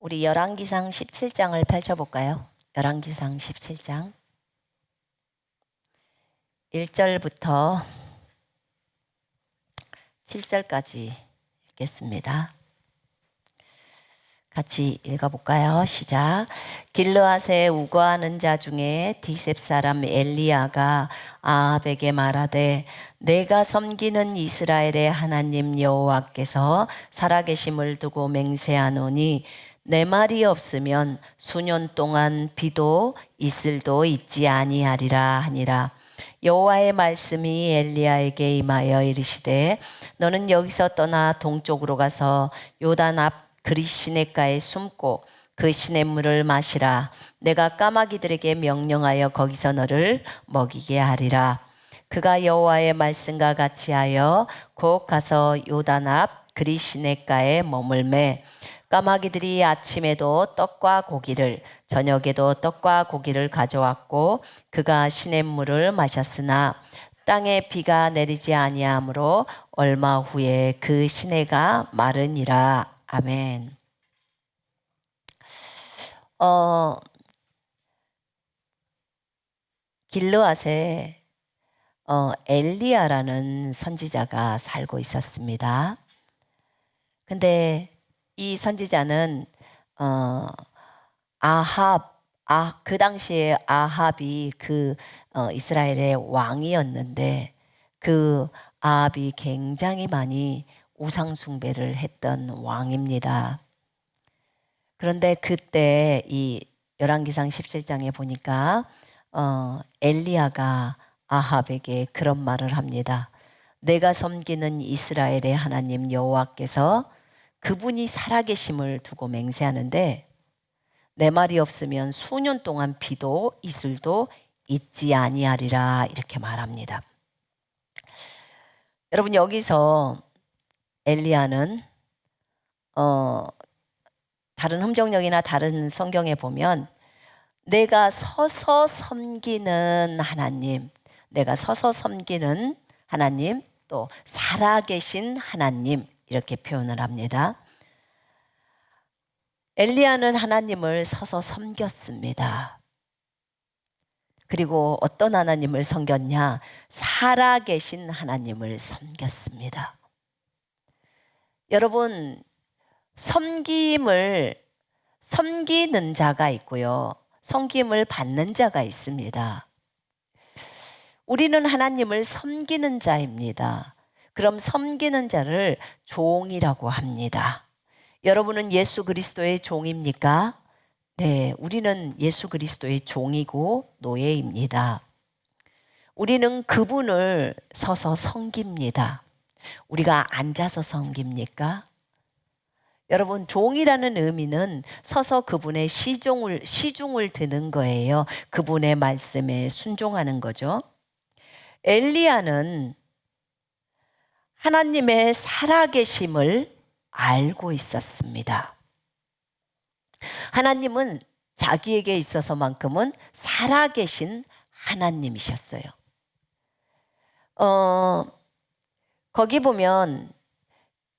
우리 열왕기상 17장을 펼쳐볼까요? 열왕기상 17장 1절부터 7절까지 읽겠습니다. 같이 읽어볼까요? 시작. 길르앗에 우거하는 자 중에 디셉 사람 엘리야가 아합에게 말하되 내가 섬기는 이스라엘의 하나님 여호와께서 살아계심을 두고 맹세하노니 내 말이 없으면 수년 동안 비도 이슬도 있지 아니하리라 하니라. 여호와의 말씀이 엘리야에게 임하여 이르시되 너는 여기서 떠나 동쪽으로 가서 요단 앞 그리 시냇가에 숨고 그 시냇물을 마시라. 내가 까마귀들에게 명령하여 거기서 너를 먹이게 하리라. 그가 여호와의 말씀과 같이 하여 곧 가서 요단 앞 그리 시냇가에 머물매 까마귀들이 아침에도 떡과 고기를 저녁에도 떡과 고기를 가져왔고 그가 시냇물을 마셨으나 땅에 비가 내리지 아니하므로 얼마 후에 그 시내가 마르니라. 아멘. 길르앗에 엘리야라는 선지자가 살고 있었습니다. 근데 이 선지자는 그 당시에 아합이 이스라엘의 왕이었는데 그 아합이 굉장히 많이 우상 숭배를 했던 왕입니다. 그런데 그때 이 열왕기상 17장에 보니까 엘리야가 아합에게 그런 말을 합니다. 내가 섬기는 이스라엘의 하나님 여호와께서 그분이 살아계심을 두고 맹세하는데 내 말이 없으면 수년 동안 비도 이슬도 있지 아니하리라 이렇게 말합니다. 여러분 여기서 엘리야는 다른 흠정역이나 다른 성경에 보면 내가 서서 섬기는 하나님, 내가 서서 섬기는 하나님, 또 살아계신 하나님 이렇게 표현을 합니다. 엘리야는 하나님을 서서 섬겼습니다. 그리고 어떤 하나님을 섬겼냐? 살아계신 하나님을 섬겼습니다. 여러분, 섬김을 섬기는 자가 있고요. 섬김을 받는 자가 있습니다. 우리는 하나님을 섬기는 자입니다. 그럼 섬기는 자를 종이라고 합니다. 여러분은 예수 그리스도의 종입니까? 네, 우리는 예수 그리스도의 종이고 노예입니다. 우리는 그분을 서서 섬깁니다. 우리가 앉아서 섬깁니까? 여러분, 종이라는 의미는 서서 그분의 시중을 드는 거예요. 그분의 말씀에 순종하는 거죠. 엘리야는 하나님의 살아계심을 알고 있었습니다. 하나님은 자기에게 있어서만큼은 살아계신 하나님이셨어요. 거기 보면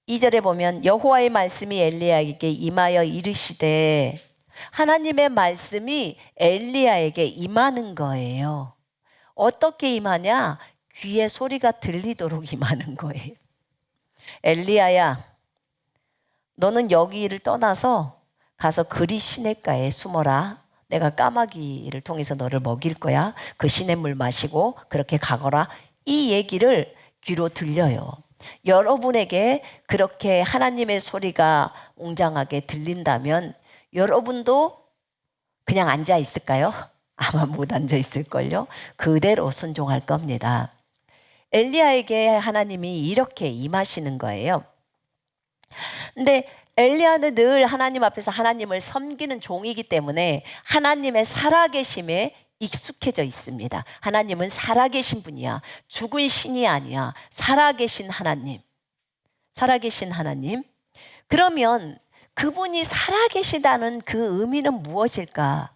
2절에 보면 여호와의 말씀이 엘리야에게 임하여 이르시되 하나님의 말씀이 엘리야에게 임하는 거예요. 어떻게 임하냐? 귀에 소리가 들리도록 임하는 거예요. 엘리야야, 너는 여기를 떠나서 가서 그리 시냇가에 숨어라. 내가 까마귀를 통해서 너를 먹일 거야. 그 시냇물 마시고 그렇게 가거라. 이 얘기를 귀로 들려요. 여러분에게 그렇게 하나님의 소리가 웅장하게 들린다면 여러분도 그냥 앉아 있을까요? 아마 못 앉아 있을걸요. 그대로 순종할 겁니다. 엘리야에게 하나님이 이렇게 임하시는 거예요. 근데 엘리야는 늘 하나님 앞에서 하나님을 섬기는 종이기 때문에 하나님의 살아계심에 익숙해져 있습니다. 하나님은 살아계신 분이야. 죽은 신이 아니야. 살아계신 하나님. 살아계신 하나님. 그러면 그분이 살아계시다는 그 의미는 무엇일까?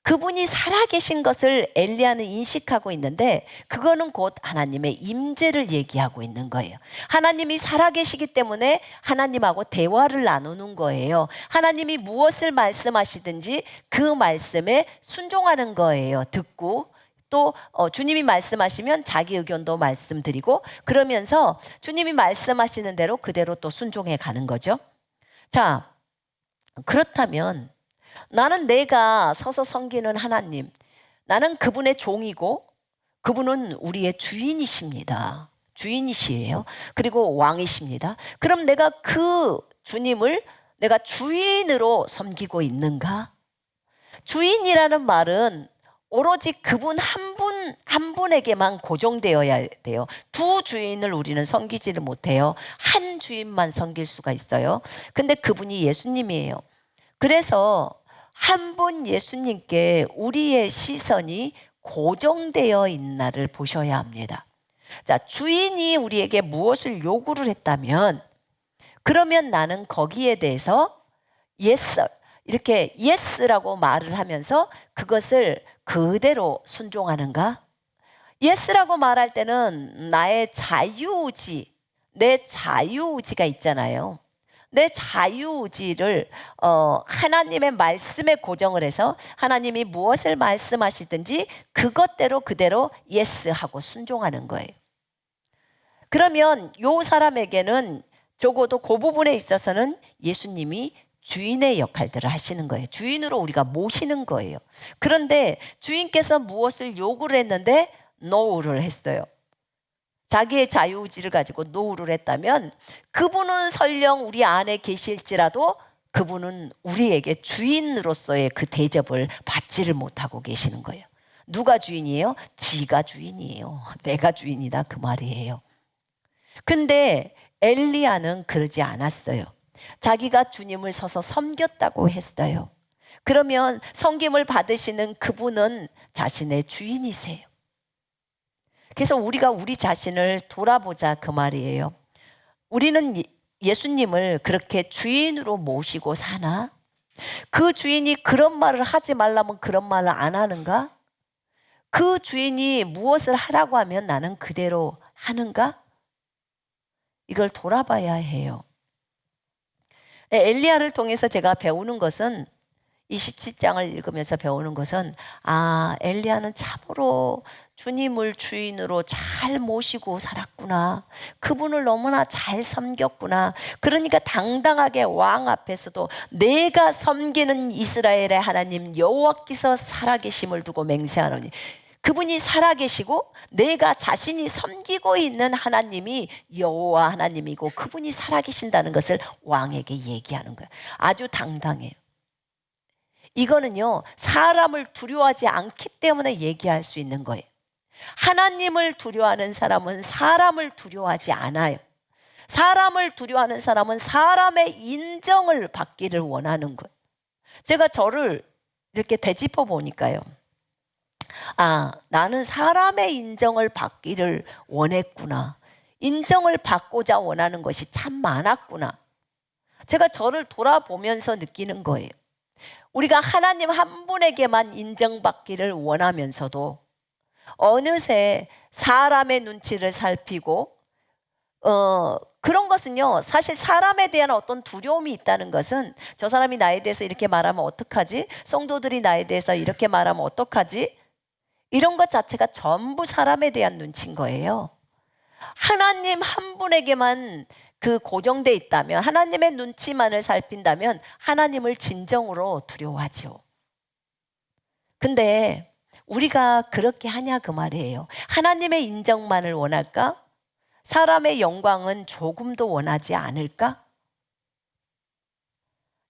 그분이 살아계신 것을 엘리야는 인식하고 있는데 그거는 곧 하나님의 임재를 얘기하고 있는 거예요. 하나님이 살아계시기 때문에 하나님하고 대화를 나누는 거예요. 하나님이 무엇을 말씀하시든지 그 말씀에 순종하는 거예요. 듣고 또 주님이 말씀하시면 자기 의견도 말씀드리고 그러면서 주님이 말씀하시는 대로 그대로 또 순종해 가는 거죠. 자, 그렇다면 나는 내가 서서 섬기는 하나님, 나는 그분의 종이고 그분은 우리의 주인이십니다. 주인이시에요. 그리고 왕이십니다. 그럼 내가 그 주님을 내가 주인으로 섬기고 있는가? 주인이라는 말은 오로지 그분 한 분에게만 고정되어야 돼요. 두 주인을 우리는 섬기지를 못해요. 한 주인만 섬길 수가 있어요. 근데 그분이 예수님이에요. 그래서 한 분 예수님께 우리의 시선이 고정되어 있나를 보셔야 합니다. 자, 주인이 우리에게 무엇을 요구를 했다면 그러면 나는 거기에 대해서 yes, 이렇게 yes라고 말을 하면서 그것을 그대로 순종하는가? yes라고 말할 때는 나의 자유의지, 내 자유의지가 있잖아요. 내 자유의지를 하나님의 말씀에 고정을 해서 하나님이 무엇을 말씀하시든지 그것대로 그대로 yes 하고 순종하는 거예요. 그러면 요 사람에게는 적어도 그 부분에 있어서는 예수님이 주인의 역할들을 하시는 거예요. 주인으로 우리가 모시는 거예요. 그런데 주인께서 무엇을 요구를 했는데 no를 했어요. 자기의 자유의지를 가지고 노후를 했다면 그분은 설령 우리 안에 계실지라도 그분은 우리에게 주인으로서의 그 대접을 받지를 못하고 계시는 거예요. 누가 주인이에요? 지가 주인이에요. 내가 주인이다 그 말이에요. 근데 엘리야는 그러지 않았어요. 자기가 주님을 서서 섬겼다고 했어요. 그러면 섬김을 받으시는 그분은 자신의 주인이세요. 그래서 우리가 우리 자신을 돌아보자 그 말이에요. 우리는 예수님을 그렇게 주인으로 모시고 사나? 그 주인이 그런 말을 하지 말라면 그런 말을 안 하는가? 그 주인이 무엇을 하라고 하면 나는 그대로 하는가? 이걸 돌아봐야 해요. 엘리야를 통해서 제가 배우는 것은 27장을 읽으면서 배우는 것은 엘리야는 참으로 주님을 주인으로 잘 모시고 살았구나. 그분을 너무나 잘 섬겼구나. 그러니까 당당하게 왕 앞에서도 내가 섬기는 이스라엘의 하나님 여호와께서 살아계심을 두고 맹세하노니 그분이 살아계시고 내가 자신이 섬기고 있는 하나님이 여호와 하나님이고 그분이 살아계신다는 것을 왕에게 얘기하는 거예요. 아주 당당해요. 이거는요, 사람을 두려워하지 않기 때문에 얘기할 수 있는 거예요. 하나님을 두려워하는 사람은 사람을 두려워하지 않아요. 사람을 두려워하는 사람은 사람의 인정을 받기를 원하는 거예요. 제가 저를 이렇게 되짚어 보니까요. 나는 사람의 인정을 받기를 원했구나. 인정을 받고자 원하는 것이 참 많았구나. 제가 저를 돌아보면서 느끼는 거예요. 우리가 하나님 한 분에게만 인정받기를 원하면서도 어느새 사람의 눈치를 살피고 그런 것은요, 사실 사람에 대한 어떤 두려움이 있다는 것은 저 사람이 나에 대해서 이렇게 말하면 어떡하지? 성도들이 나에 대해서 이렇게 말하면 어떡하지? 이런 것 자체가 전부 사람에 대한 눈치인 거예요. 하나님 한 분에게만 그 고정돼 있다면, 하나님의 눈치만을 살핀다면 하나님을 진정으로 두려워하죠. 근데 우리가 그렇게 하냐 그 말이에요. 하나님의 인정만을 원할까? 사람의 영광은 조금도 원하지 않을까?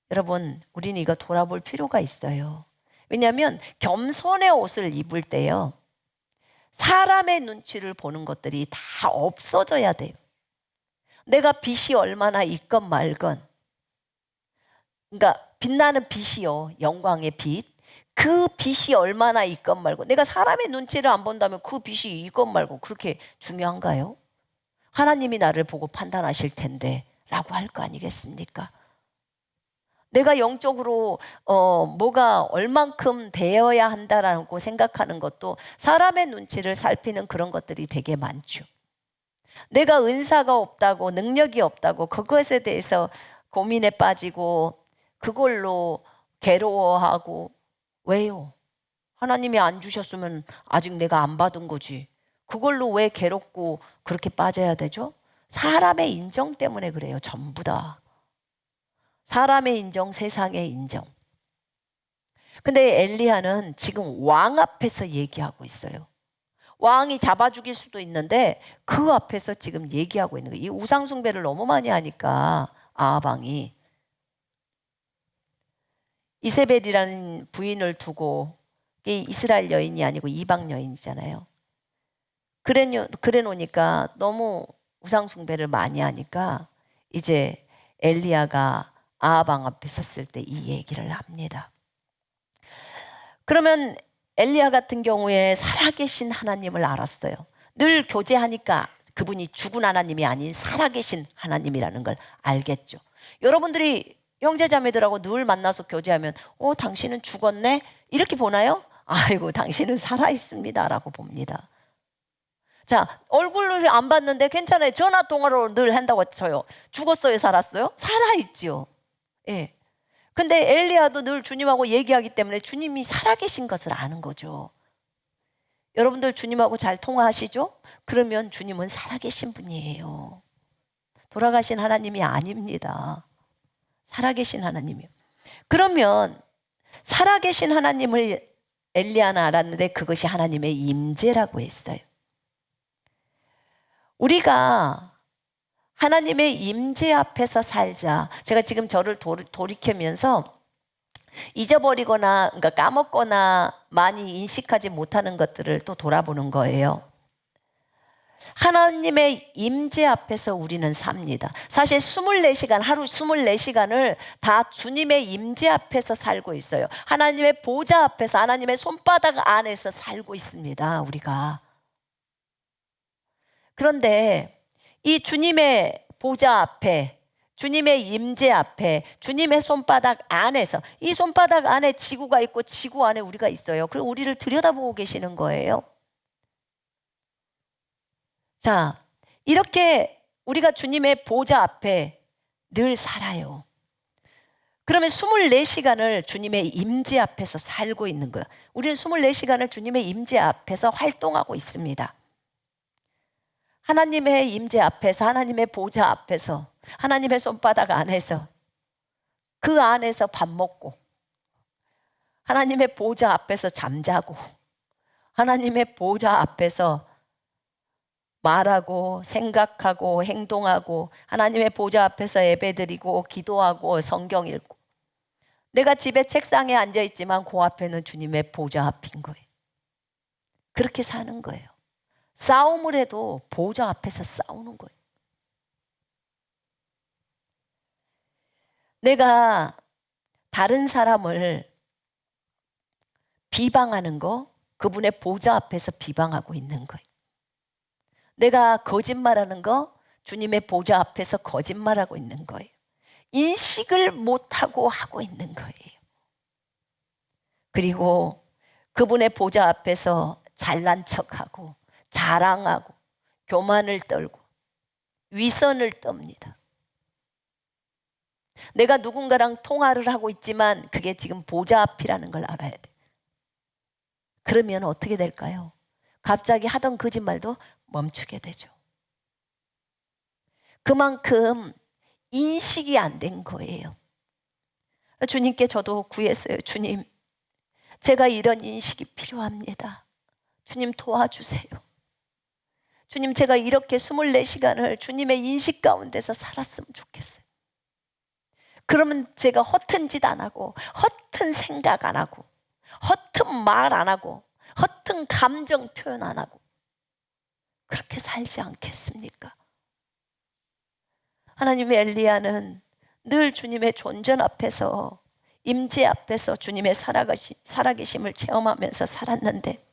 여러분, 우리는 이거 돌아볼 필요가 있어요. 왜냐하면 겸손의 옷을 입을 때요, 사람의 눈치를 보는 것들이 다 없어져야 돼요. 내가 빚이 얼마나 있건 말건, 그러니까 빛나는 빛이요, 영광의 빛. 그 빛이 얼마나 있건 말고, 내가 사람의 눈치를 안 본다면 그 빛이 있건 말고 그렇게 중요한가요? 하나님이 나를 보고 판단하실 텐데 라고 할 거 아니겠습니까? 내가 영적으로 뭐가 얼만큼 되어야 한다라고 생각하는 것도 사람의 눈치를 살피는 그런 것들이 되게 많죠. 내가 은사가 없다고, 능력이 없다고 그것에 대해서 고민에 빠지고 그걸로 괴로워하고, 왜요? 하나님이 안 주셨으면 아직 내가 안 받은 거지. 그걸로 왜 괴롭고 그렇게 빠져야 되죠? 사람의 인정 때문에 그래요. 전부 다. 사람의 인정, 세상의 인정. 근데 엘리야는 지금 왕 앞에서 얘기하고 있어요. 왕이 잡아 죽일 수도 있는데 그 앞에서 지금 얘기하고 있는 거예요. 이 우상 숭배를 너무 많이 하니까 아합 왕이 이세벨이라는 부인을 두고, 이게 이스라엘 여인이 아니고 이방 여인이잖아요. 그래 놓으니까 너무 우상 숭배를 많이 하니까 이제 엘리야가 아합 왕 앞에 섰을 때 이 얘기를 합니다. 그러면 엘리야 같은 경우에 살아계신 하나님을 알았어요. 늘 교제하니까 그분이 죽은 하나님이 아닌 살아계신 하나님이라는 걸 알겠죠. 여러분들이 형제자매들하고 늘 만나서 교제하면 당신은 죽었네? 이렇게 보나요? 아이고, 당신은 살아있습니다 라고 봅니다. 자, 얼굴을 안 봤는데 괜찮아요. 전화 통화로 늘 한다고 쳐요. 죽었어요, 살았어요? 살아있죠. 예. 근데 엘리야도 늘 주님하고 얘기하기 때문에 주님이 살아계신 것을 아는 거죠. 여러분들 주님하고 잘 통화하시죠? 그러면 주님은 살아계신 분이에요. 돌아가신 하나님이 아닙니다. 살아계신 하나님이요. 그러면 살아계신 하나님을 엘리야는 알았는데 그것이 하나님의 임재라고 했어요. 우리가 하나님의 임재 앞에서 살자. 제가 지금 저를 돌이키면서 잊어버리거나, 그러니까 까먹거나 많이 인식하지 못하는 것들을 또 돌아보는 거예요. 하나님의 임재 앞에서 우리는 삽니다. 사실 24시간, 하루 24시간을 다 주님의 임재 앞에서 살고 있어요. 하나님의 보좌 앞에서, 하나님의 손바닥 안에서 살고 있습니다, 우리가. 그런데 이 주님의 보좌 앞에, 주님의 임재 앞에, 주님의 손바닥 안에서, 이 손바닥 안에 지구가 있고 지구 안에 우리가 있어요. 그리고 우리를 들여다보고 계시는 거예요. 자, 이렇게 우리가 주님의 보좌 앞에 늘 살아요. 그러면 24시간을 주님의 임재 앞에서 살고 있는 거예요. 우리는 24시간을 주님의 임재 앞에서 활동하고 있습니다. 하나님의 임재 앞에서, 하나님의 보좌 앞에서, 하나님의 손바닥 안에서, 그 안에서 밥 먹고, 하나님의 보좌 앞에서 잠자고, 하나님의 보좌 앞에서 말하고 생각하고 행동하고, 하나님의 보좌 앞에서 예배드리고 기도하고 성경 읽고, 내가 집에 책상에 앉아있지만 그 앞에는 주님의 보좌 앞인 거예요. 그렇게 사는 거예요. 싸움을 해도 보좌 앞에서 싸우는 거예요. 내가 다른 사람을 비방하는 거, 그분의 보좌 앞에서 비방하고 있는 거예요. 내가 거짓말하는 거, 주님의 보좌 앞에서 거짓말하고 있는 거예요. 인식을 못하고 하고 있는 거예요. 그리고 그분의 보좌 앞에서 잘난 척하고 자랑하고 교만을 떨고 위선을 떱니다. 내가 누군가랑 통화를 하고 있지만 그게 지금 보좌 앞이라는 걸 알아야 돼. 그러면 어떻게 될까요? 갑자기 하던 거짓말도 멈추게 되죠. 그만큼 인식이 안 된 거예요. 주님께 저도 구했어요. 주님, 제가 이런 인식이 필요합니다. 주님 도와주세요. 주님, 제가 이렇게 24시간을 주님의 인식 가운데서 살았으면 좋겠어요. 그러면 제가 허튼 짓 안 하고, 허튼 생각 안 하고, 허튼 말 안 하고, 허튼 감정 표현 안 하고 그렇게 살지 않겠습니까? 하나님의 엘리야는 늘 주님의 존전 앞에서, 임재 앞에서 주님의 살아계심을 체험하면서 살았는데,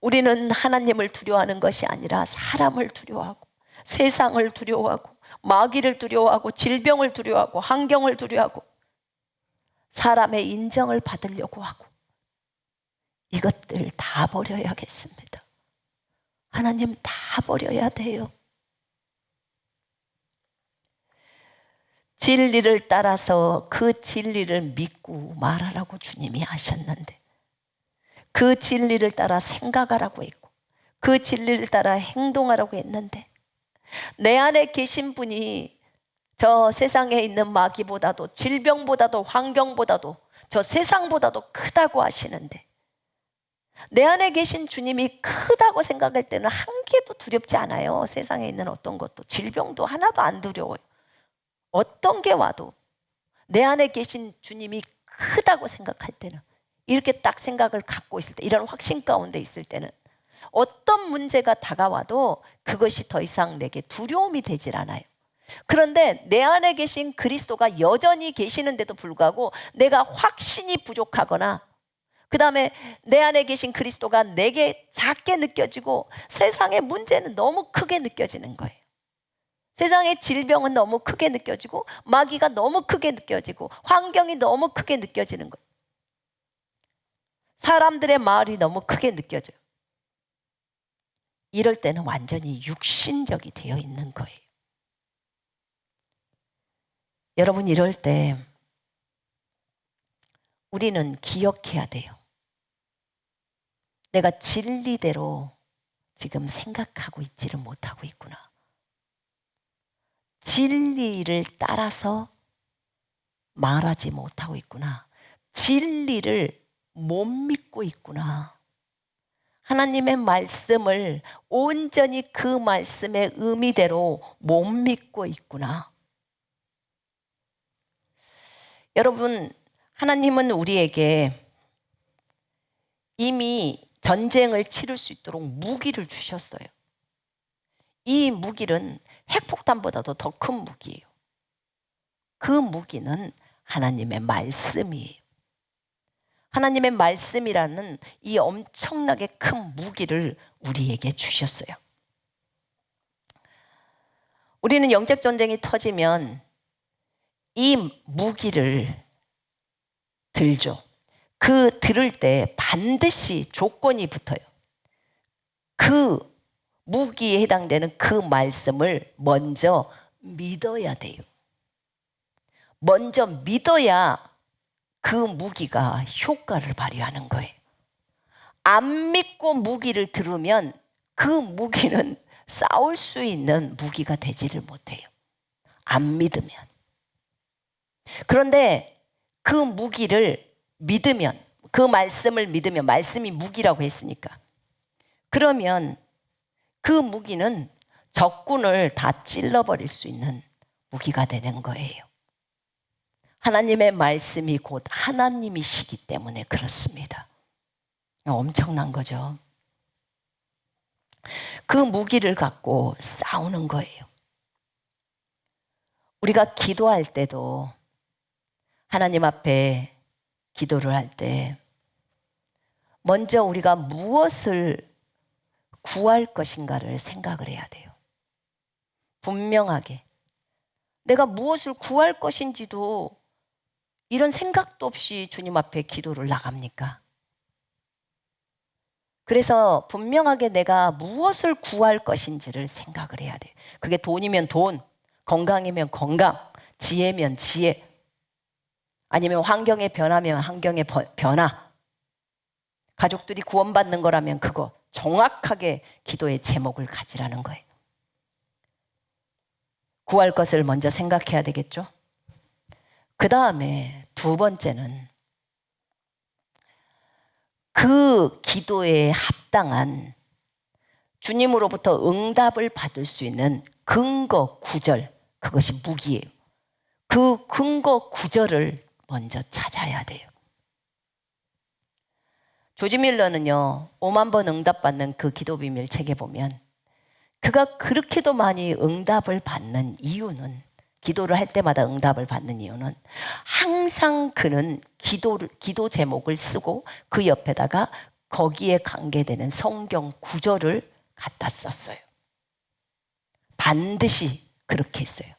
우리는 하나님을 두려워하는 것이 아니라 사람을 두려워하고 세상을 두려워하고 마귀를 두려워하고 질병을 두려워하고 환경을 두려워하고 사람의 인정을 받으려고 하고 이것들 다 버려야겠습니다. 하나님 다 버려야 돼요. 진리를 따라서 그 진리를 믿고 말하라고 주님이 하셨는데 그 진리를 따라 생각하라고 했고 그 진리를 따라 행동하라고 했는데 내 안에 계신 분이 저 세상에 있는 마귀보다도 질병보다도 환경보다도 저 세상보다도 크다고 하시는데 내 안에 계신 주님이 크다고 생각할 때는 한 개도 두렵지 않아요. 세상에 있는 어떤 것도 질병도 하나도 안 두려워요. 어떤 게 와도 내 안에 계신 주님이 크다고 생각할 때는 이렇게 딱 생각을 갖고 있을 때 이런 확신 가운데 있을 때는 어떤 문제가 다가와도 그것이 더 이상 내게 두려움이 되질 않아요. 그런데 내 안에 계신 그리스도가 여전히 계시는데도 불구하고 내가 확신이 부족하거나 그 다음에 내 안에 계신 그리스도가 내게 작게 느껴지고 세상의 문제는 너무 크게 느껴지는 거예요. 세상의 질병은 너무 크게 느껴지고 마귀가 너무 크게 느껴지고 환경이 너무 크게 느껴지는 거예요. 사람들의 말이 너무 크게 느껴져요. 이럴 때는 완전히 육신적이 되어 있는 거예요. 여러분 이럴 때 우리는 기억해야 돼요. 내가 진리대로 지금 생각하고 있지를 못하고 있구나. 진리를 따라서 말하지 못하고 있구나. 진리를 못 믿고 있구나. 하나님의 말씀을 온전히 그 말씀의 의미대로 못 믿고 있구나. 여러분, 하나님은 우리에게 이미 전쟁을 치를 수 있도록 무기를 주셨어요. 이 무기는 핵폭탄보다도 더 큰 무기예요. 그 무기는 하나님의 말씀이에요. 하나님의 말씀이라는 이 엄청나게 큰 무기를 우리에게 주셨어요. 우리는 영적 전쟁이 터지면 이 무기를 들죠. 그 들을 때 반드시 조건이 붙어요. 그 무기에 해당되는 그 말씀을 먼저 믿어야 돼요. 먼저 믿어야 그 무기가 효과를 발휘하는 거예요. 안 믿고 무기를 들으면 그 무기는 싸울 수 있는 무기가 되지를 못해요. 안 믿으면. 그런데 그 무기를 믿으면, 그 말씀을 믿으면, 말씀이 무기라고 했으니까, 그러면 그 무기는 적군을 다 찔러버릴 수 있는 무기가 되는 거예요. 하나님의 말씀이 곧 하나님이시기 때문에 그렇습니다. 엄청난 거죠. 그 무기를 갖고 싸우는 거예요. 우리가 기도할 때도 하나님 앞에 기도를 할 때 먼저 우리가 무엇을 구할 것인가를 생각을 해야 돼요. 분명하게 내가 무엇을 구할 것인지도 이런 생각도 없이 주님 앞에 기도를 나갑니까? 그래서 분명하게 내가 무엇을 구할 것인지를 생각을 해야 돼요. 그게 돈이면 돈, 건강이면 건강, 지혜면 지혜, 아니면 환경의 변화면 환경의 변화, 가족들이 구원받는 거라면 그거 정확하게 기도의 제목을 가지라는 거예요. 구할 것을 먼저 생각해야 되겠죠. 그 다음에 두 번째는 그 기도에 합당한 주님으로부터 응답을 받을 수 있는 근거 구절, 그것이 무기예요. 그 근거 구절을 먼저 찾아야 돼요. 조지 밀러는요, 5만 번 응답받는 그 기도 비밀 책에 보면 그가 그렇게도 많이 응답을 받는 이유는, 기도를 할 때마다 응답을 받는 이유는 항상 그는 기도 제목을 쓰고 그 옆에다가 거기에 관계되는 성경 구절을 갖다 썼어요. 반드시 그렇게 했어요.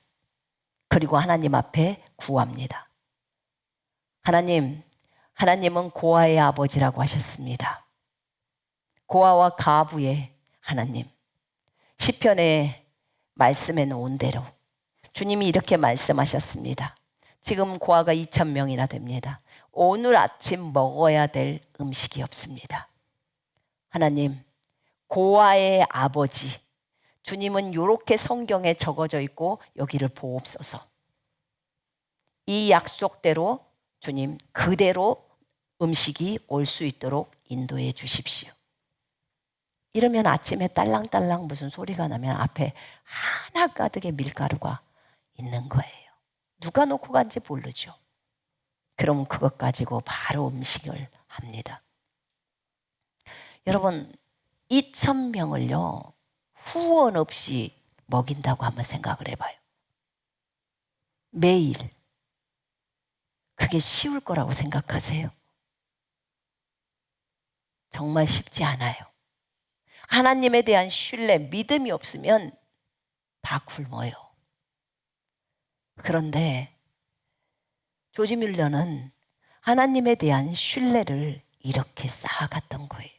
그리고 하나님 앞에 구합니다. 하나님은 고아의 아버지라고 하셨습니다. 고아와 가부의 하나님. 시편의 말씀에 놓은 대로 주님이 이렇게 말씀하셨습니다. 지금 고아가 2,000명이나 됩니다. 오늘 아침 먹어야 될 음식이 없습니다. 하나님, 고아의 아버지, 주님은 이렇게 성경에 적어져 있고 여기를 보옵소서. 이 약속대로 주님 그대로 음식이 올 수 있도록 인도해 주십시오. 이러면 아침에 딸랑딸랑 무슨 소리가 나면 앞에 하나 가득의 밀가루가 있는 거예요. 누가 놓고 간지 모르죠. 그럼 그것 가지고 바로 음식을 합니다. 여러분 2,000명을요 후원 없이 먹인다고 한번 생각을 해봐요. 매일. 그게 쉬울 거라고 생각하세요? 정말 쉽지 않아요. 하나님에 대한 신뢰, 믿음이 없으면 다 굶어요. 그런데 조지 뮬러는 하나님에 대한 신뢰를 이렇게 쌓아갔던 거예요.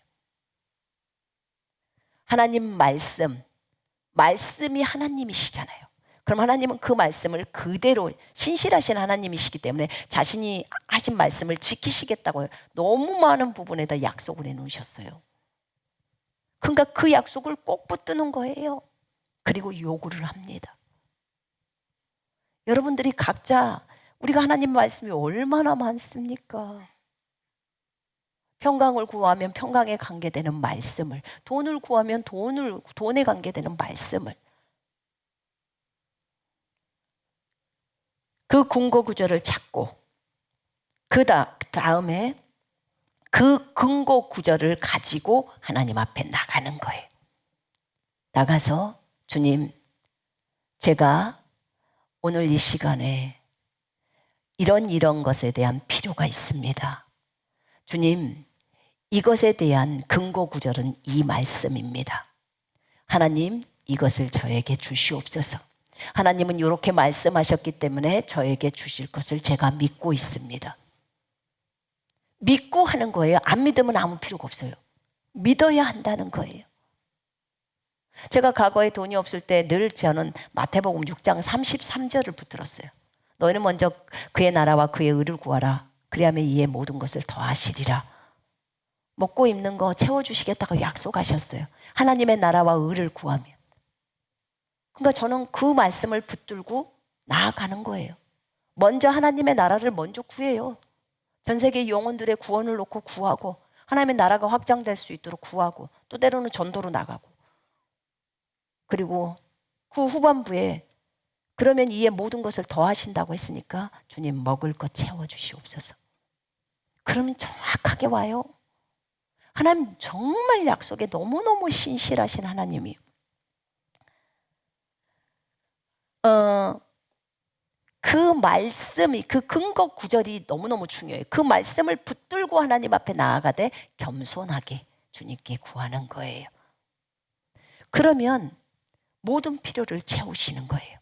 하나님 말씀이 하나님이시잖아요. 그럼 하나님은 그 말씀을 그대로 신실하신 하나님이시기 때문에 자신이 하신 말씀을 지키시겠다고 너무 많은 부분에다 약속을 해놓으셨어요. 그러니까 그 약속을 꼭 붙드는 거예요. 그리고 요구를 합니다. 여러분들이 각자 우리가 하나님 말씀이 얼마나 많습니까? 평강을 구하면 평강에 관계되는 말씀을, 돈을 구하면 돈에 관계되는 말씀을, 그 근거 구절을 찾고 그 다음에 그 근거 구절을 가지고 하나님 앞에 나가는 거예요. 나가서 주님, 제가 오늘 이 시간에 이런 것에 대한 필요가 있습니다. 주님, 이것에 대한 근거 구절은 이 말씀입니다. 하나님, 이것을 저에게 주시옵소서. 하나님은 이렇게 말씀하셨기 때문에 저에게 주실 것을 제가 믿고 있습니다. 믿고 하는 거예요. 안 믿으면 아무 필요가 없어요. 믿어야 한다는 거예요. 제가 과거에 돈이 없을 때 늘 저는 마태복음 6장 33절을 붙들었어요. 너희는 먼저 그의 나라와 그의 의를 구하라. 그리하면 이에 모든 것을 더하시리라. 먹고 입는 거 채워주시겠다고 약속하셨어요. 하나님의 나라와 의를 구하면. 그러니까 저는 그 말씀을 붙들고 나아가는 거예요. 먼저 하나님의 나라를 먼저 구해요. 전 세계 영혼들의 구원을 놓고 구하고 하나님의 나라가 확장될 수 있도록 구하고 또 때로는 전도로 나가고 그리고 그 후반부에 그러면 이에 모든 것을 더하신다고 했으니까 주님 먹을 것 채워주시옵소서. 그러면 정확하게 와요. 하나님 정말 약속에 너무너무 신실하신 하나님이에요. 그 말씀이 그 근거 구절이 너무너무 중요해요. 그 말씀을 붙들고 하나님 앞에 나아가되 겸손하게 주님께 구하는 거예요. 그러면 모든 필요를 채우시는 거예요.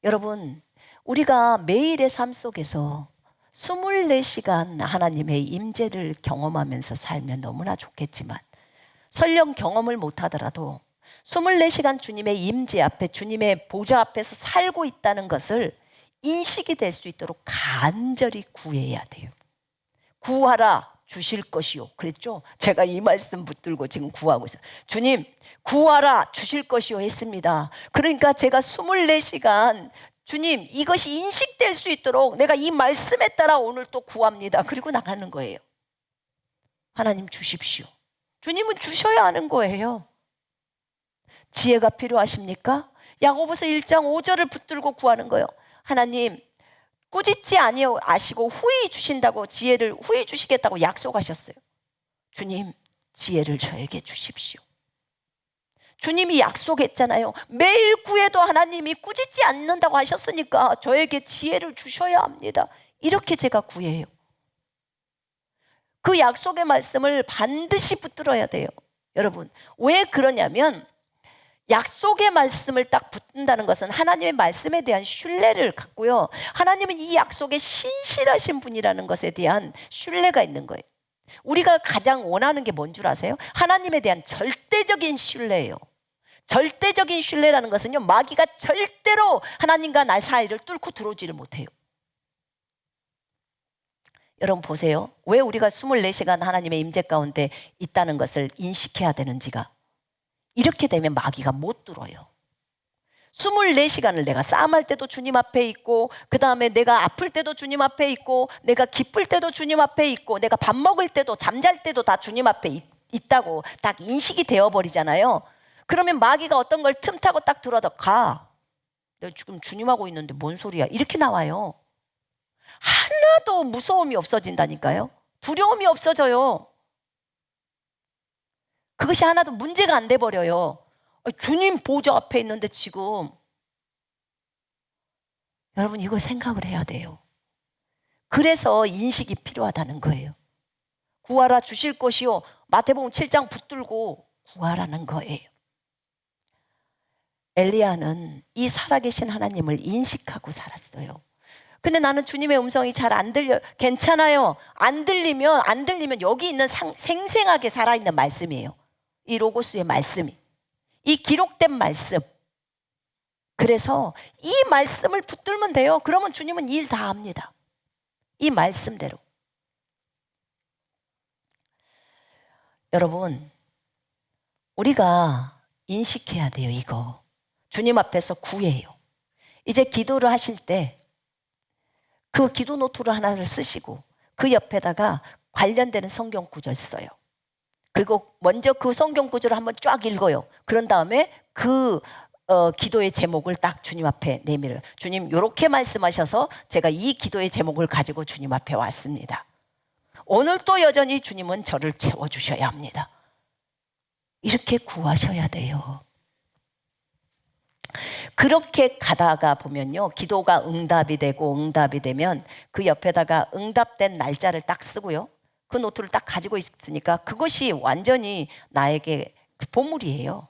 여러분, 우리가 매일의 삶 속에서 24시간 하나님의 임재를 경험하면서 살면 너무나 좋겠지만 설령 경험을 못하더라도 24시간 주님의 임재 앞에 주님의 보좌 앞에서 살고 있다는 것을 인식이 될 수 있도록 간절히 구해야 돼요. 구하라 주실 것이요. 그랬죠? 제가 이 말씀 붙들고 지금 구하고 있어요. 주님 구하라 주실 것이요 했습니다. 그러니까 제가 24시간 주님 이것이 인식될 수 있도록 내가 이 말씀에 따라 오늘 또 구합니다. 그리고 나가는 거예요. 하나님 주십시오. 주님은 주셔야 하는 거예요. 지혜가 필요하십니까? 야고보서 1장 5절을 붙들고 구하는 거예요. 하나님 꾸짖지 아니하시고 후히 주신다고 지혜를 후히 주시겠다고 약속하셨어요. 주님 지혜를 저에게 주십시오. 주님이 약속했잖아요. 매일 구해도 하나님이 꾸짖지 않는다고 하셨으니까 저에게 지혜를 주셔야 합니다. 이렇게 제가 구해요. 그 약속의 말씀을 반드시 붙들어야 돼요. 여러분 왜 그러냐면 약속의 말씀을 딱 붙든다는 것은 하나님의 말씀에 대한 신뢰를 갖고요, 하나님은 이 약속에 신실하신 분이라는 것에 대한 신뢰가 있는 거예요. 우리가 가장 원하는 게 뭔 줄 아세요? 하나님에 대한 절대적인 신뢰예요. 절대적인 신뢰라는 것은요, 마귀가 절대로 하나님과 나 사이를 뚫고 들어오지를 못해요. 여러분 보세요. 왜 우리가 24시간 하나님의 임재 가운데 있다는 것을 인식해야 되는지가, 이렇게 되면 마귀가 못 들어요. 24시간을 내가 싸움할 때도 주님 앞에 있고, 그 다음에 내가 아플 때도 주님 앞에 있고, 내가 기쁠 때도 주님 앞에 있고, 내가 밥 먹을 때도 잠잘 때도 다 주님 앞에 있다고 딱 인식이 되어버리잖아요. 그러면 마귀가 어떤 걸 틈타고 딱 들어다 가. 내가 지금 주님하고 있는데 뭔 소리야, 이렇게 나와요. 하나도 무서움이 없어진다니까요. 두려움이 없어져요. 그것이 하나도 문제가 안 돼 버려요. 주님 보좌 앞에 있는데 지금. 여러분 이걸 생각을 해야 돼요. 그래서 인식이 필요하다는 거예요. 구하라 주실 것이요, 마태복음 7장 붙들고 구하라는 거예요. 엘리야는 이 살아계신 하나님을 인식하고 살았어요. 근데 나는 주님의 음성이 잘 안 들려. 괜찮아요. 안 들리면 여기 있는 생생하게 살아있는 말씀이에요. 이 로고스의 말씀이, 이 기록된 말씀. 그래서 이 말씀을 붙들면 돼요. 그러면 주님은 일 다 합니다. 이 말씀대로. 여러분 우리가 인식해야 돼요. 이거 주님 앞에서 구해요. 이제 기도를 하실 때 그 기도 노트를 하나를 쓰시고 그 옆에다가 관련되는 성경 구절 써요. 그리고 먼저 그 성경 구절을 한번 쫙 읽어요. 그런 다음에 그 기도의 제목을 딱 주님 앞에 내밀어요. 주님 이렇게 말씀하셔서 제가 이 기도의 제목을 가지고 주님 앞에 왔습니다. 오늘 또 여전히 주님은 저를 채워주셔야 합니다. 이렇게 구하셔야 돼요. 그렇게 가다가 보면요, 기도가 응답이 되면 그 옆에다가 응답된 날짜를 딱 쓰고요, 그 노트를 딱 가지고 있으니까 그것이 완전히 나에게 보물이에요.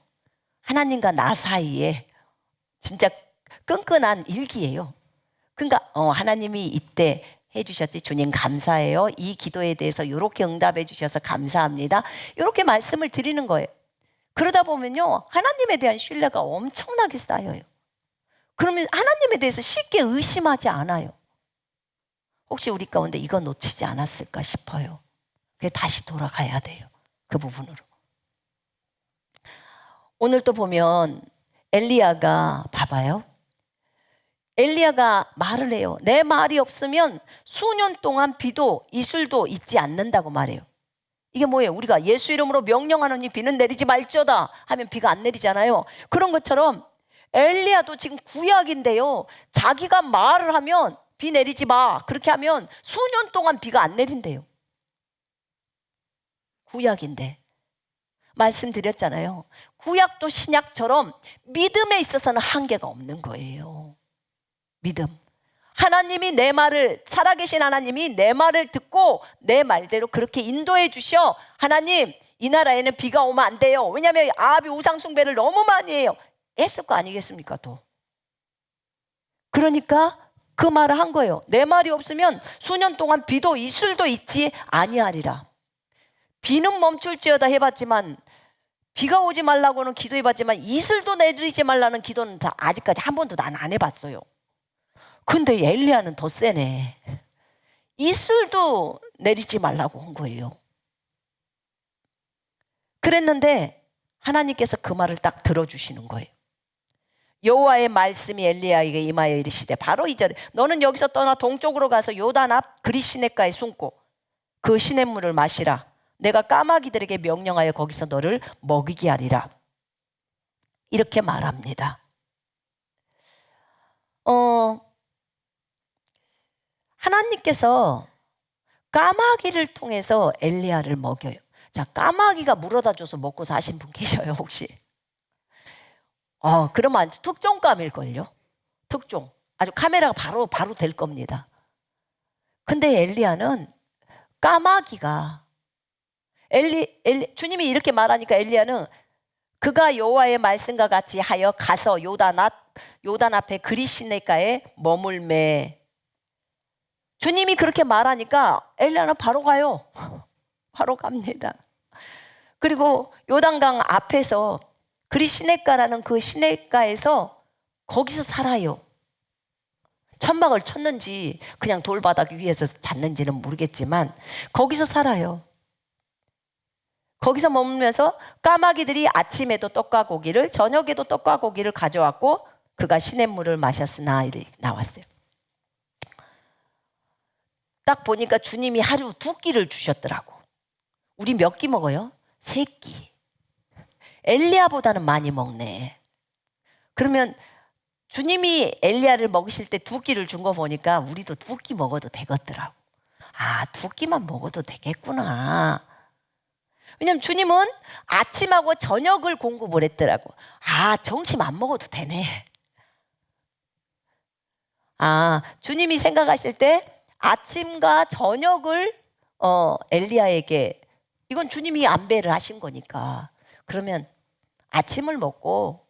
하나님과 나 사이에 진짜 끈끈한 일기예요. 그러니까 하나님이 이때 해주셨지, 주님 감사해요, 이 기도에 대해서 이렇게 응답해 주셔서 감사합니다, 이렇게 말씀을 드리는 거예요. 그러다 보면요, 하나님에 대한 신뢰가 엄청나게 쌓여요. 그러면 하나님에 대해서 쉽게 의심하지 않아요. 혹시 우리 가운데 이거 놓치지 않았을까 싶어요. 그게 다시 돌아가야 돼요. 그 부분으로. 오늘 또 보면 엘리야가, 봐봐요. 엘리야가 말을 해요. 내 말이 없으면 수년 동안 비도 이슬도 있지 않는다고 말해요. 이게 뭐예요? 우리가 예수 이름으로 명령하노니 비는 내리지 말지어다 하면 비가 안 내리잖아요. 그런 것처럼 엘리야도 지금 구약인데요, 자기가 말을 하면 비 내리지 마, 그렇게 하면 수년 동안 비가 안 내린대요. 구약인데. 말씀드렸잖아요. 구약도 신약처럼 믿음에 있어서는 한계가 없는 거예요. 믿음. 하나님이 내 말을, 살아계신 하나님이 내 말을 듣고 내 말대로 그렇게 인도해 주셔. 하나님 이 나라에는 비가 오면 안 돼요. 왜냐하면 아합이 우상 숭배를 너무 많이 해요. 했을 거 아니겠습니까? 또 그러니까 그 말을 한 거예요. 내 말이 없으면 수년 동안 비도 이슬도 있지 아니하리라. 비는 멈출지어다 해봤지만, 비가 오지 말라고는 기도해봤지만 이슬도 내리지 말라는 기도는 다 아직까지 한 번도 난 안 해봤어요. 근데 엘리야는 더 세네. 이슬도 내리지 말라고 한 거예요. 그랬는데 하나님께서 그 말을 딱 들어주시는 거예요. 여호와의 말씀이 엘리야에게 임하여 이르시되, 바로 이 절에 너는 여기서 떠나 동쪽으로 가서 요단 앞 그릿시냇가에 숨고 그 시냇물을 마시라. 내가 까마귀들에게 명령하여 거기서 너를 먹이게 하리라. 이렇게 말합니다. 하나님께서 까마귀를 통해서 엘리야를 먹여요. 자, 까마귀가 물어다 줘서 먹고 사신 분 계셔요, 혹시? 그러면 특종감일걸요? 특종. 아주 카메라가 바로 될 겁니다. 근데 엘리야는 까마귀가 주님이 이렇게 말하니까 엘리야는 그가 여호와의 말씀과 같이 하여 가서 요단 앞에 그리시네가에 머물매. 주님이 그렇게 말하니까 엘리야는 바로 가요. 바로 갑니다. 그리고 요단강 앞에서 그리시네가라는 그 시내가에서 거기서 살아요. 천막을 쳤는지 그냥 돌바닥 위에서 잤는지는 모르겠지만 거기서 살아요. 거기서 머물면서 까마귀들이 아침에도 떡과 고기를 저녁에도 떡과 고기를 가져왔고 그가 시냇물을 마셨으나 이렇게 나왔어요. 딱 보니까 주님이 하루 2끼를 주셨더라고. 우리 몇 끼 먹어요? 3끼. 엘리야보다는 많이 먹네. 그러면 주님이 엘리야를 먹으실 때 2끼를 준 거 보니까 우리도 2끼 먹어도 되겠더라고. 아, 2끼만 먹어도 되겠구나. 왜냐면 주님은 아침하고 저녁을 공급을 했더라고. 아, 점심 안 먹어도 되네. 아, 주님이 생각하실 때 아침과 저녁을 엘리야에게, 이건 주님이 안배를 하신 거니까, 그러면 아침을 먹고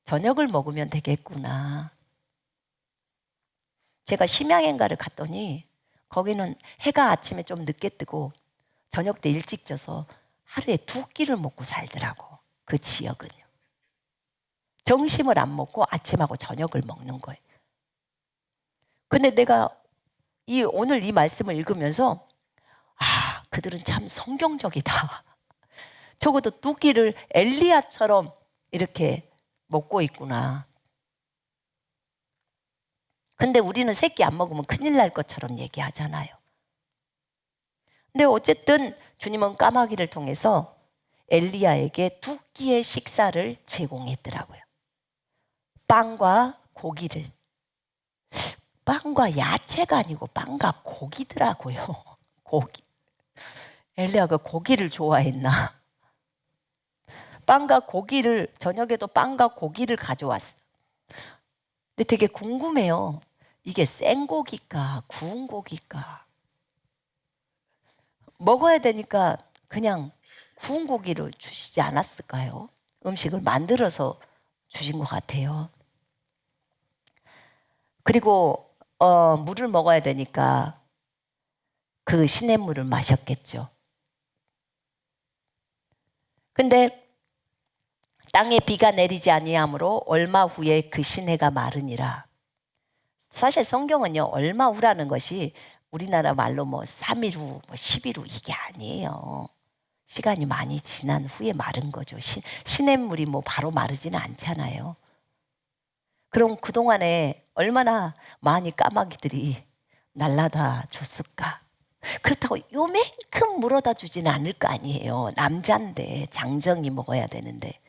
저녁을 먹으면 되겠구나. 제가 심양행가를 갔더니 거기는 해가 아침에 좀 늦게 뜨고 저녁 때 일찍 져서 하루에 2끼를 먹고 살더라고. 그 지역은요. 점심을 안 먹고 아침하고 저녁을 먹는 거예요. 근데 내가 오늘 이 말씀을 읽으면서 아, 그들은 참 성경적이다. 적어도 2끼를 엘리야처럼 이렇게 먹고 있구나. 근데 우리는 3끼 안 먹으면 큰일 날 것처럼 얘기하잖아요. 근데 어쨌든 주님은 까마귀를 통해서 엘리야에게 2끼의 식사를 제공했더라고요. 빵과 고기를. 빵과 야채가 아니고 빵과 고기더라고요. 고기. 엘리야가 고기를 좋아했나? 빵과 고기를, 저녁에도 빵과 고기를 가져왔어. 근데 되게 궁금해요. 이게 생고기일까 구운 고기일까? 먹어야 되니까 그냥 구운 고기를 주시지 않았을까요? 음식을 만들어서 주신 것 같아요. 그리고 물을 먹어야 되니까 그 시냇물을 마셨겠죠. 근데 땅에 비가 내리지 아니하므로 얼마 후에 그 시내가 마르니라. 사실 성경은요, 얼마 후라는 것이 우리나라 말로 3일 후, 10일 후 이게 아니에요. 시간이 많이 지난 후에 마른 거죠. 시냇물이 바로 마르지는 않잖아요. 그럼 그동안에 얼마나 많이 까마귀들이 날라다 줬을까? 그렇다고 요만큼 물어다 주지는 않을 거 아니에요. 남자인데 장정이 먹어야 되는데.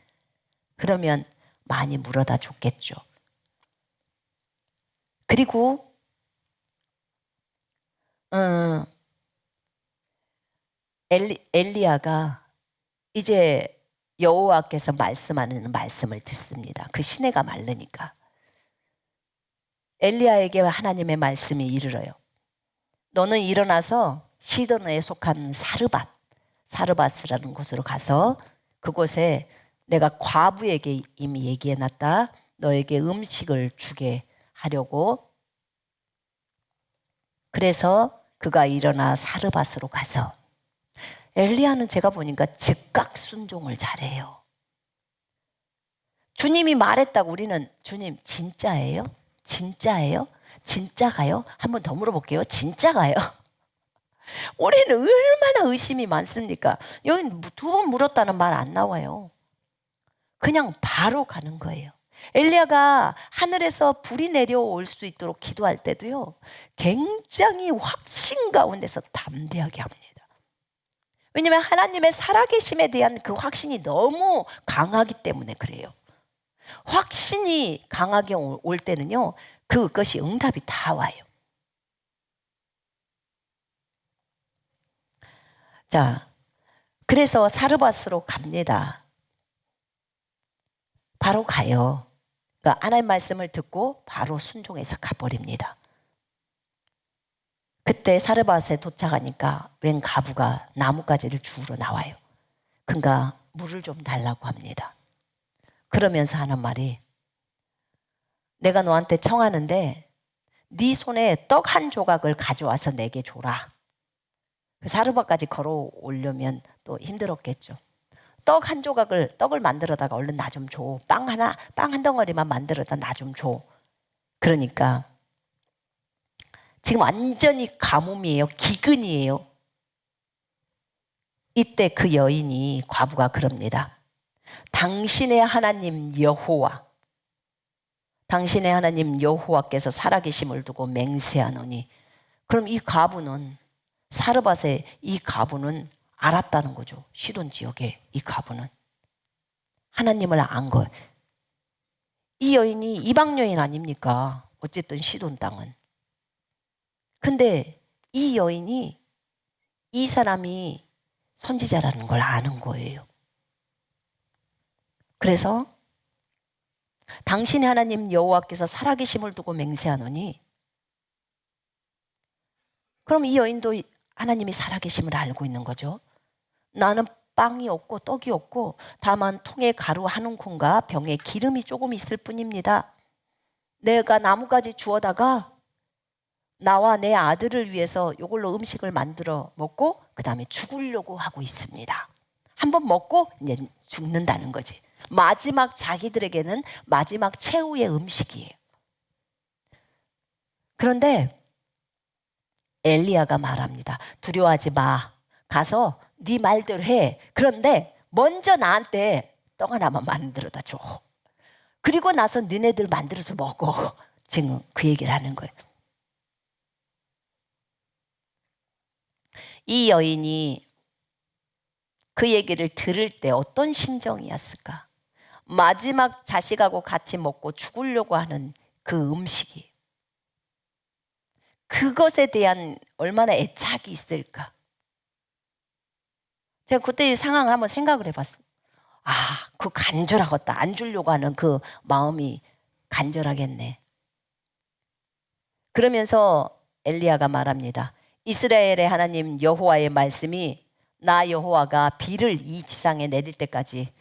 그러면 많이 물어다 줬겠죠. 그리고 엘리야가 이제 여호와께서 말씀하는 말씀을 듣습니다. 그 시내가 마르니까. 엘리야에게 하나님의 말씀이 이르러요. 너는 일어나서 시돈에 속한 사르밧이라는 곳으로 가서 그곳에 내가 과부에게 이미 얘기해놨다. 너에게 음식을 주게 하려고. 그래서 그가 일어나 사르밧으로 가서, 엘리야는 제가 보니까 즉각 순종을 잘해요. 주님이 말했다고 우리는 주님 진짜예요? 진짜예요? 진짜가요? 한 번 더 물어볼게요. 진짜가요? 올해는 얼마나 의심이 많습니까? 여기 2번 물었다는 말 안 나와요. 그냥 바로 가는 거예요. 엘리야가 하늘에서 불이 내려올 수 있도록 기도할 때도요, 굉장히 확신 가운데서 담대하게 합니다. 왜냐하면 하나님의 살아계심에 대한 그 확신이 너무 강하기 때문에 그래요. 확신이 강하게 올 때는요, 그것이 응답이 다 와요. 자, 그래서 사르밧으로 갑니다. 바로 가요. 그러니까 하나님 말씀을 듣고 바로 순종해서 가버립니다. 그때 사르밧에 도착하니까 웬 과부가 나뭇가지를 주우러 나와요. 그러니까 물을 좀 달라고 합니다. 그러면서 하는 말이, 내가 너한테 청하는데 네 손에 떡 한 조각을 가져와서 내게 줘라. 사르밧까지 걸어 오려면 또 힘들었겠죠. 떡 한 조각을, 떡을 만들어다가 얼른 나 좀 줘. 빵 한 덩어리만 만들어다 나 좀 줘. 그러니까 지금 완전히 가뭄이에요. 기근이에요. 이때 그 여인이, 과부가 그럽니다. 당신의 하나님 여호와, 당신의 하나님 여호와께서 살아계심을 두고 맹세하노니. 그럼 이 과부는, 사르밧의 이 과부는 알았다는 거죠. 시돈 지역에 이 과부는 하나님을 안 거예요. 이 여인이 이방 여인 아닙니까? 어쨌든 시돈 땅은. 근데 이 여인이 이 사람이 선지자라는 걸 아는 거예요. 그래서 당신의 하나님 여호와께서 살아계심을 두고 맹세하노니, 그럼 이 여인도 하나님이 살아계심을 알고 있는 거죠. 나는 빵이 없고 떡이 없고 다만 통에 가루 한 움큼과 병에 기름이 조금 있을 뿐입니다. 내가 나뭇가지 주워다가 나와 내 아들을 위해서 이걸로 음식을 만들어 먹고 그 다음에 죽으려고 하고 있습니다. 한번 먹고 이제 죽는다는 거지. 마지막, 자기들에게는 마지막 최후의 음식이에요. 그런데 엘리야가 말합니다. 두려워하지 마. 가서 네 말대로 해. 그런데 먼저 나한테 떡 하나만 만들어다 줘. 그리고 나서 너네들 만들어서 먹어. 지금 그 얘기를 하는 거예요. 이 여인이 그 얘기를 들을 때 어떤 심정이었을까? 마지막 자식하고 같이 먹고 죽으려고 하는 그 음식이, 그것에 대한 얼마나 애착이 있을까? 제가 그때 이 상황을 한번 생각을 해봤어요. 아, 그 간절하겠다. 안 주려고 하는 그 마음이 간절하겠네. 그러면서 엘리야가 말합니다. 이스라엘의 하나님 여호와의 말씀이, 나 여호와가 비를 이 지상에 내릴 때까지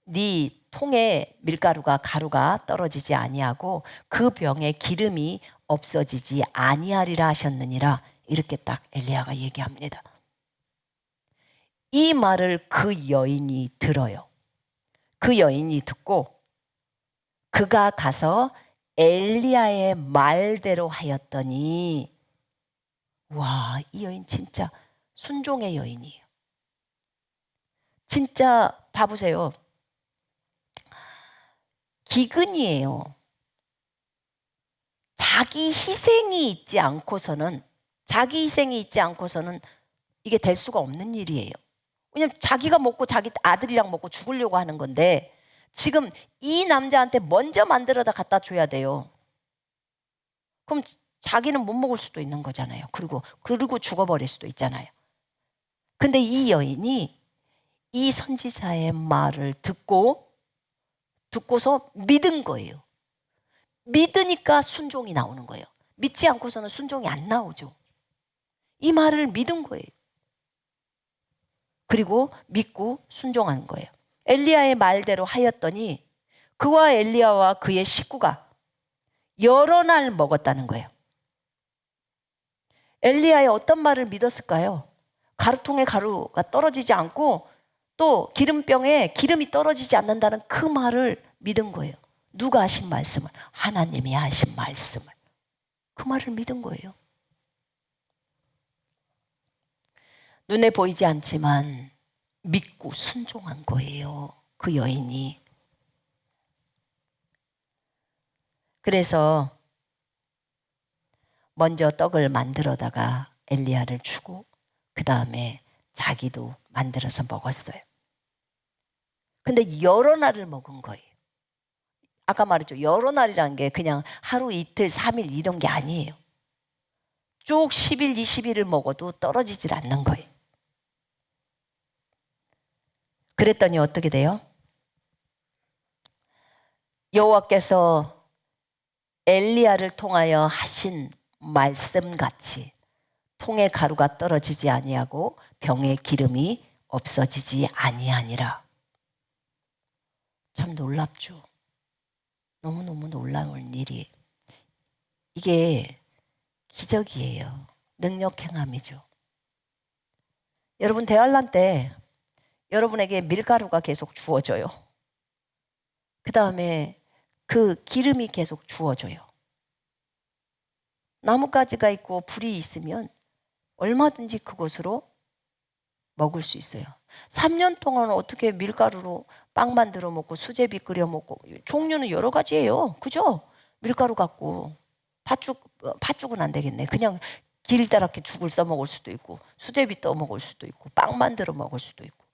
네 통에 밀가루가 가루가 떨어지지 아니하고 그 병에 기름이 없어지지 아니하리라 하셨느니라. 이렇게 딱 엘리야가 얘기합니다. 이 말을 그 여인이 들어요. 그 여인이 듣고 그가 가서 엘리야의 말대로 하였더니, 와, 이 여인 진짜 순종의 여인이에요. 진짜 봐보세요. 기근이에요. 자기 희생이 있지 않고서는 이게 될 수가 없는 일이에요. 왜냐면 자기가 먹고 자기 아들이랑 먹고 죽으려고 하는 건데 지금 이 남자한테 먼저 만들어다 갖다 줘야 돼요. 그럼 자기는 못 먹을 수도 있는 거잖아요. 그리고 죽어버릴 수도 있잖아요. 근데 이 여인이 이 선지자의 말을 듣고서 믿은 거예요. 믿으니까 순종이 나오는 거예요. 믿지 않고서는 순종이 안 나오죠. 이 말을 믿은 거예요. 그리고 믿고 순종한 거예요. 엘리야의 말대로 하였더니 그와 엘리야와 그의 식구가 여러 날 먹었다는 거예요. 엘리야의 어떤 말을 믿었을까요? 가루통에 가루가 떨어지지 않고 또 기름병에 기름이 떨어지지 않는다는 그 말을 믿은 거예요. 누가 하신 말씀을? 하나님이 하신 말씀을. 그 말을 믿은 거예요. 눈에 보이지 않지만 믿고 순종한 거예요. 그 여인이. 그래서 먼저 떡을 만들어다가 엘리야를 주고 그 다음에 자기도 만들어서 먹었어요. 근데 여러 날을 먹은 거예요. 아까 말했죠. 여러 날이라는 게 그냥 하루 이틀 3일 이런 게 아니에요. 쭉 10일 20일을 먹어도 떨어지질 않는 거예요. 그랬더니 어떻게 돼요? 여호와께서 엘리야를 통하여 하신 말씀같이 통에 가루가 떨어지지 아니하고 병에 기름이 없어지지 아니하니라. 참 놀랍죠. 너무너무 놀라운 일이. 이게 기적이에요. 능력 행함이죠. 여러분 대환란 때 여러분에게 밀가루가 계속 주어져요. 그 다음에 그 기름이 계속 주어져요. 나뭇가지가 있고 불이 있으면 얼마든지 그것으로 먹을 수 있어요. 3년 동안 어떻게 밀가루로 빵 만들어 먹고 수제비 끓여 먹고 종류는 여러 가지예요. 그죠? 밀가루 갖고 팥죽은 안 되겠네. 그냥 길다랗게 죽을 써 먹을 수도 있고 수제비 떠 먹을 수도 있고 빵 만들어 먹을 수도 있고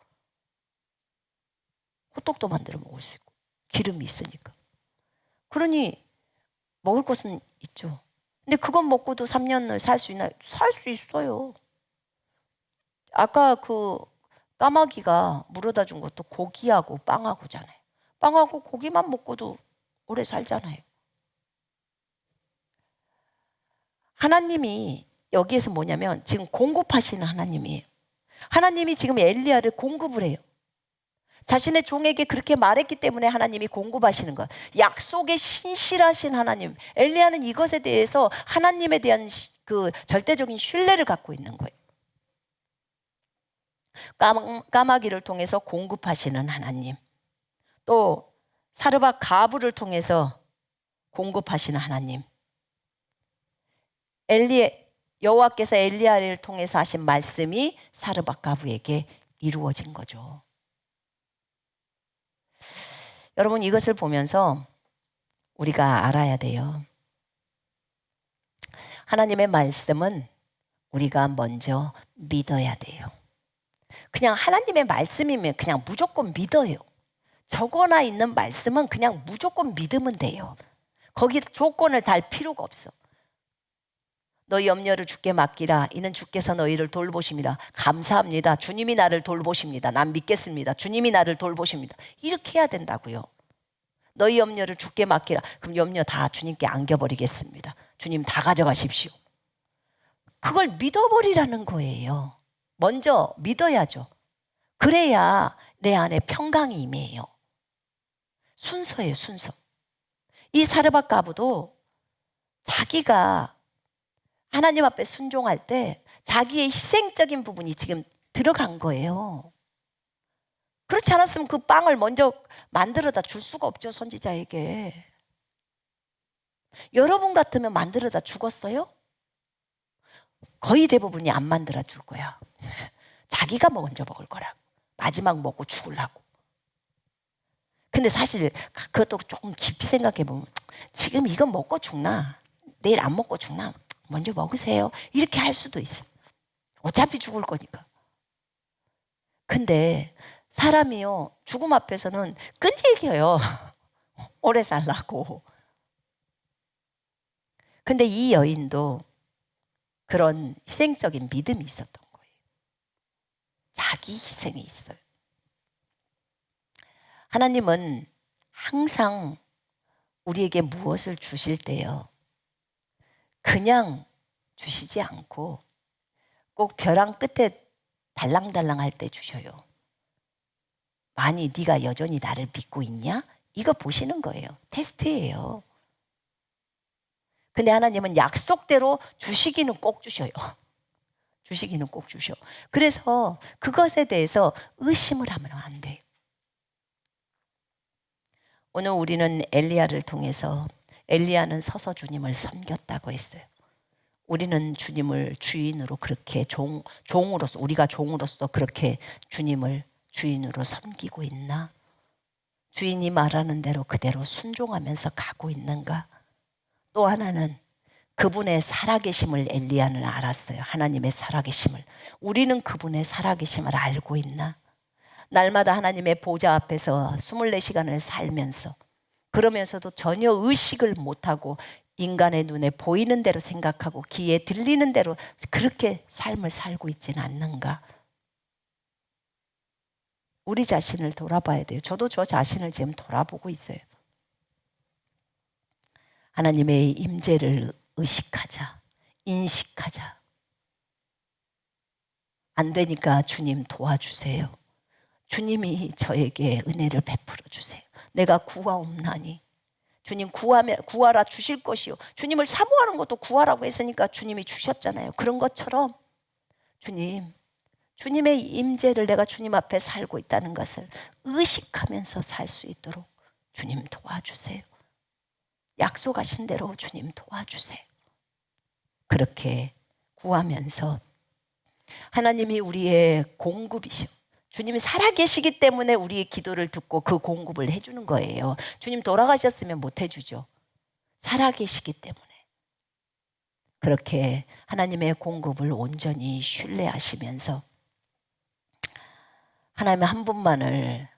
호떡도 만들어 먹을 수 있고 기름이 있으니까. 그러니 먹을 것은 있죠. 근데 그건 먹고도 3년을 살 수 있나요? 살 수 있어요. 아까 그 까마귀가 물어다 준 것도 고기하고 빵하고잖아요. 빵하고 고기만 먹고도 오래 살잖아요. 하나님이 여기에서 뭐냐면 지금 공급하시는 하나님이에요. 하나님이 지금 엘리야를 공급을 해요. 자신의 종에게 그렇게 말했기 때문에 하나님이 공급하시는 것. 약속에 신실하신 하나님. 엘리야는 이것에 대해서 하나님에 대한 그 절대적인 신뢰를 갖고 있는 거예요. 까마귀를 통해서 공급하시는 하나님. 또 사르밧 가부를 통해서 공급하시는 하나님. 여호와께서 엘리야를 통해서 하신 말씀이 사르밧 가부에게 이루어진 거죠. 여러분 이것을 보면서 우리가 알아야 돼요. 하나님의 말씀은 우리가 먼저 믿어야 돼요. 그냥 하나님의 말씀이면 그냥 무조건 믿어요. 적어나 있는 말씀은 그냥 무조건 믿으면 돼요. 거기 조건을 달 필요가 없어. 너희 염려를 주께 맡기라. 이는 주께서 너희를 돌보십니다. 감사합니다. 주님이 나를 돌보십니다. 난 믿겠습니다. 주님이 나를 돌보십니다. 이렇게 해야 된다고요. 너희 염려를 주께 맡기라. 그럼 염려 다 주님께 안겨버리겠습니다. 주님 다 가져가십시오. 그걸 믿어버리라는 거예요. 먼저 믿어야죠. 그래야 내 안에 평강이 임해요. 순서예요, 순서. 이 사르밧 가부도 자기가 하나님 앞에 순종할 때 자기의 희생적인 부분이 지금 들어간 거예요. 그렇지 않았으면 그 빵을 먼저 만들어다 줄 수가 없죠, 선지자에게. 여러분 같으면 만들어다 죽었어요? 거의 대부분이 안 만들어 줄 거야. 자기가 먼저 먹을 거라고. 마지막 먹고 죽으려고. 근데 사실 그것도 조금 깊이 생각해 보면 지금 이거 먹고 죽나? 내일 안 먹고 죽나? 먼저 먹으세요. 이렇게 할 수도 있어. 어차피 죽을 거니까. 근데 사람이요, 죽음 앞에서는 끈질겨요. 오래 살라고. 근데 이 여인도 그런 희생적인 믿음이 있었던 거예요. 자기 희생이 있어요. 하나님은 항상 우리에게 무엇을 주실 때요, 그냥 주시지 않고 꼭 벼랑 끝에 달랑달랑 할 때 주셔요. 많이 네가 여전히 나를 믿고 있냐? 이거 보시는 거예요. 테스트예요. 근데 하나님은 약속대로 주시기는 꼭 주셔요. 주시기는 꼭 주셔. 그래서 그것에 대해서 의심을 하면 안 돼요. 오늘 우리는 엘리야를 통해서 엘리야는 서서 주님을 섬겼다고 했어요. 우리는 주님을 주인으로 그렇게 종으로서, 우리가 종으로서 그렇게 주님을 주인으로 섬기고 있나? 주인이 말하는 대로 그대로 순종하면서 가고 있는가? 또 하나는 그분의 살아계심을 엘리야는 알았어요. 하나님의 살아계심을. 우리는 그분의 살아계심을 알고 있나? 날마다 하나님의 보좌 앞에서 24시간을 살면서 그러면서도 전혀 의식을 못하고 인간의 눈에 보이는 대로 생각하고 귀에 들리는 대로 그렇게 삶을 살고 있지는 않는가? 우리 자신을 돌아봐야 돼요. 저도 저 자신을 지금 돌아보고 있어요. 하나님의 임재를 의식하자, 인식하자. 안 되니까 주님 도와주세요. 주님이 저에게 은혜를 베풀어 주세요. 내가 구하옵나니. 주님 구하라 주실 것이요. 주님을 사모하는 것도 구하라고 했으니까 주님이 주셨잖아요. 그런 것처럼 주님의 임재를 내가 주님 앞에 살고 있다는 것을 의식하면서 살 수 있도록 주님 도와주세요. 약속하신 대로 주님 도와주세요. 그렇게 구하면서 하나님이 우리의 공급이시오. 주님이 살아계시기 때문에 우리의 기도를 듣고 그 공급을 해주는 거예요. 주님 돌아가셨으면 못 해주죠. 살아계시기 때문에. 그렇게 하나님의 공급을 온전히 신뢰하시면서 하나님 한 분만을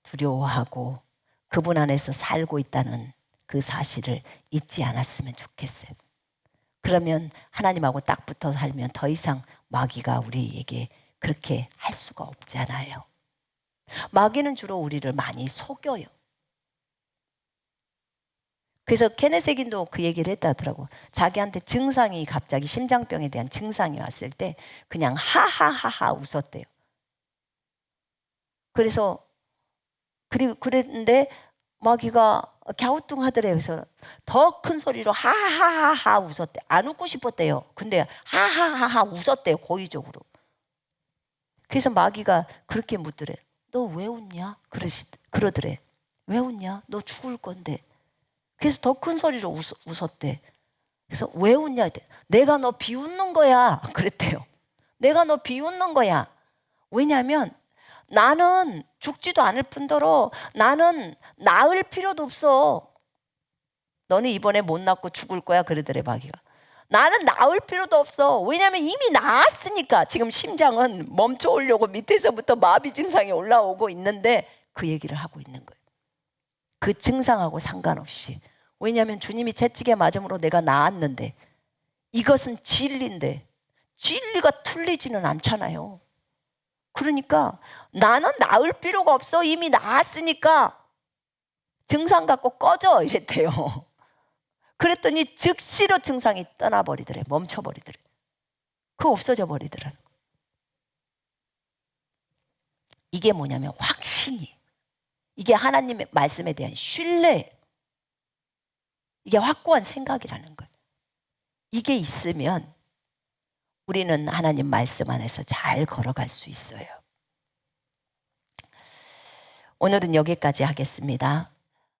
두려워하고 그분 안에서 살고 있다는 그 사실을 잊지 않았으면 좋겠어요. 그러면 하나님하고 딱 붙어 살면 더 이상 마귀가 우리에게 그렇게 할 수가 없잖아요. 마귀는 주로 우리를 많이 속여요. 그래서 케네스 에긴도 그 얘기를 했다더라고. 자기한테 증상이 갑자기 심장병에 대한 증상이 왔을 때 그냥 하하하하 웃었대요. 그래서 그랬는데 마귀가 갸우뚱하더래요. 그래서 더 큰 소리로 하하하하 웃었대. 안 웃고 싶었대요. 근데 하하하하 웃었대요. 고의적으로. 그래서 마귀가 그렇게 묻더래. 너 왜 웃냐? 그러더래. 왜 웃냐? 너 죽을 건데. 그래서 더 큰 소리로 웃었대. 그래서 왜 웃냐? 내가 너 비웃는 거야. 그랬대요. 내가 너 비웃는 거야. 왜냐하면 나는 죽지도 않을 뿐더러 나는 나을 필요도 없어. 너는 이번에 못 낳고 죽을 거야. 그러더래 마귀가. 나는 나을 필요도 없어. 왜냐하면 이미 나았으니까. 지금 심장은 멈춰오려고 밑에서부터 마비 증상이 올라오고 있는데 그 얘기를 하고 있는 거예요. 그 증상하고 상관없이. 왜냐하면 주님이 채찍에 맞음으로 내가 나았는데 이것은 진리인데 진리가 틀리지는 않잖아요. 그러니까 나는 나을 필요가 없어. 이미 나았으니까 증상 갖고 꺼져 이랬대요. 그랬더니 즉시로 증상이 떠나버리더래. 멈춰버리더래. 그거 없어져 버리더라. 이게 뭐냐면 확신이. 이게 하나님의 말씀에 대한 신뢰. 이게 확고한 생각이라는 거예요. 이게 있으면 우리는 하나님 말씀 안에서 잘 걸어갈 수 있어요. 오늘은 여기까지 하겠습니다.